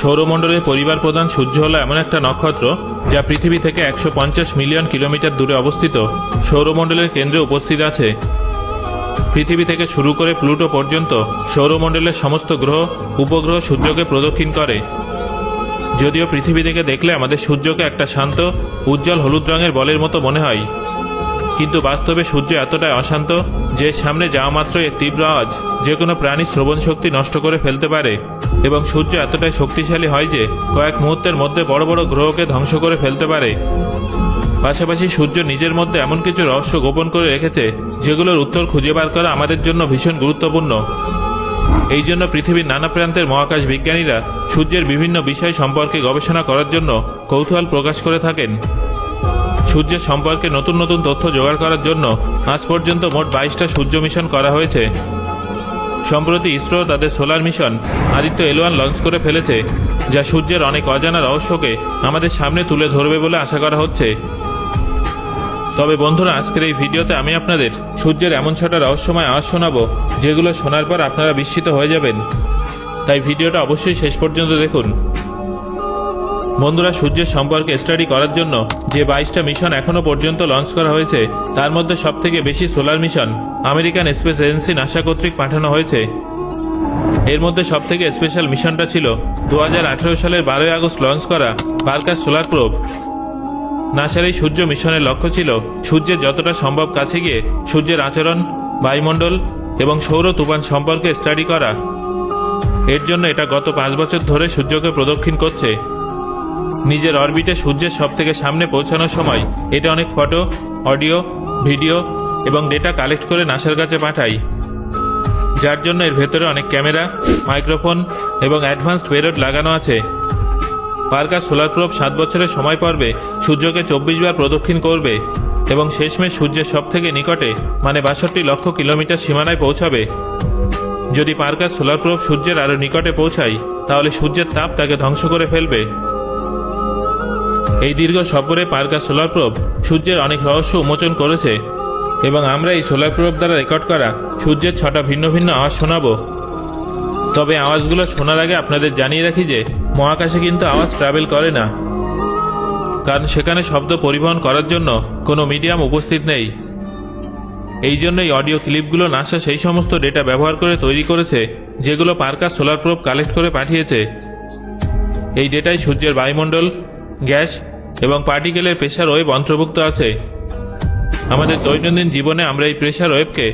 সৌরমণ্ডলের পরিবার প্রধান সূর্য হলো এমন একটা নক্ষত্র যা পৃথিবী থেকে 150 মিলিয়ন কিলোমিটার দূরে অবস্থিত। সৌরমণ্ডলের কেন্দ্রে উপস্থিত আছে। পৃথিবী থেকে শুরু করে প্লুটো পর্যন্ত সৌরমণ্ডলের সমস্ত গ্রহ উপগ্রহ সূর্যকে প্রদক্ষিণ করে। যদিও পৃথিবী থেকে দেখলে আমাদের সূর্যকে একটা শান্ত উজ্জ্বল হলুদ রঙের বলের মতো মনে হয়, কিন্তু বাস্তবে সূর্য এতটাই অশান্ত যে সামনে যাওয়া মাত্র এর তীব্র আওয়াজ যে কোনো প্রাণীর শ্রবণ শক্তি নষ্ট করে ফেলতে পারে, এবং সূর্য এতটাই শক্তিশালী হয় যে কয়েক মুহূর্তের মধ্যে বড় বড় গ্রহকে ধ্বংস করে ফেলতে পারে। পাশাপাশি সূর্য নিজের মধ্যে এমন কিছু রহস্য গোপন করে রেখেছে যেগুলোর উত্তর খুঁজে বার করা আমাদের জন্য ভীষণ গুরুত্বপূর্ণ। এই জন্য পৃথিবীর নানা প্রান্তের মহাকাশ বিজ্ঞানীরা সূর্যের বিভিন্ন বিষয় সম্পর্কে গবেষণা করার জন্য কৌতূহল প্রকাশ করে থাকেন। সূর্যের সম্পর্কে নতুন নতুন তথ্য জোগাড় করার জন্য আজ পর্যন্ত মোট 22টা সূর্য মিশন করা হয়েছে। সম্প্রতি ইসরো তাদের solar mission Aditya L1 launch করে ফেলেছে, যা সূর্যের অনেক অজানা রহস্যকে আমাদের সামনে তুলে ধরবে বলে আশা করা হচ্ছে। তবে বন্ধুরা, আজকের এই ভিডিওতে আমি আপনাদের সূর্যের এমন 6টা রহস্যময় আওয়াজ শোনাবো যেগুলো শোনার পর আপনারা বিস্মিত হয়ে যাবেন। তাই ভিডিওটা অবশ্যই শেষ পর্যন্ত দেখুন। বন্ধুরা, সূর্যের সম্পর্কে স্টাডি করার জন্য যে 22টা মিশন এখনো পর্যন্ত লঞ্চ করা হয়েছে তার মধ্যে সবথেকে বেশি solar mission American space agency NASA কর্তৃক পাঠানো হয়েছে। এর মধ্যে সবথেকে স্পেশাল মিশনটা ছিল 2018 সালের 12 আগস্ট লঞ্চ করা পার্কার সোলার প্রোব। নাসার এই সূর্য মিশনের লক্ষ্য ছিল সূর্যের যতটা সম্ভব কাছে গিয়ে সূর্যের আচরণ, বায়ুমণ্ডল এবং সৌর তুফান সম্পর্কে স্টাডি করা। এর জন্য এটা গত 5 বছর ধরে সূর্যকে প্রদক্ষিণ করছে। নিজের অরবিটে সূর্যের সবথেকে সামনে পৌঁছানোর সময় এটা অনেক ফটো, অডিও, ভিডিও এবং ডেটা কালেক্ট করে নাসার কাছে পাঠায়, যার জন্য এর ভেতরে অনেক ক্যামেরা, মাইক্রোফোন এবং অ্যাডভান্সড পেলোড লাগানো আছে। পার্কার সোলার প্রোব 7 বছরের সময় পর্বে সূর্যকে 24 বার প্রদক্ষিণ করবে এবং শেষমেশ সূর্যের সবথেকে নিকটে মানে 62 লক্ষ কিলোমিটার সীমানায় পৌঁছাবে। যদি পার্কার সোলার প্রোব সূর্যের আরও নিকটে পৌঁছায় তাহলে সূর্যের তাপ তাকে ধ্বংস করে ফেলবে। এই দীর্ঘ সফরে পার্কার সোলার প্রোব সূর্যের অনেক রহস্য উন্মোচন করেছে এবং আমরা এই সোলার প্রোব দ্বারা রেকর্ড করা সূর্যের 6টা ভিন্ন ভিন্ন আওয়াজ শোনাবো। তবে আওয়াজগুলো শোনার আগে আপনাদের জানিয়ে রাখি যে মহাকাশে কিন্তু আওয়াজ ট্রাভেল করে না, কারণ সেখানে শব্দ পরিবহন করার জন্য কোনো মিডিয়াম উপস্থিত নেই। এই জন্য এই অডিও ক্লিপগুলো নাসা সেই সমস্ত ডেটা ব্যবহার করে তৈরি করেছে যেগুলো পার্কার সোলার প্রোব কালেক্ট করে পাঠিয়েছে। এই ডেটায় সূর্যের বায়ুমণ্ডল, গ্যাস এবং পার্টিকেলের প্রেসার ওয়েভ অন্তর্ভুক্ত আছে। আমাদের দৈনন্দিন জীবনে আমরা এই প্রেসার ওয়েভকে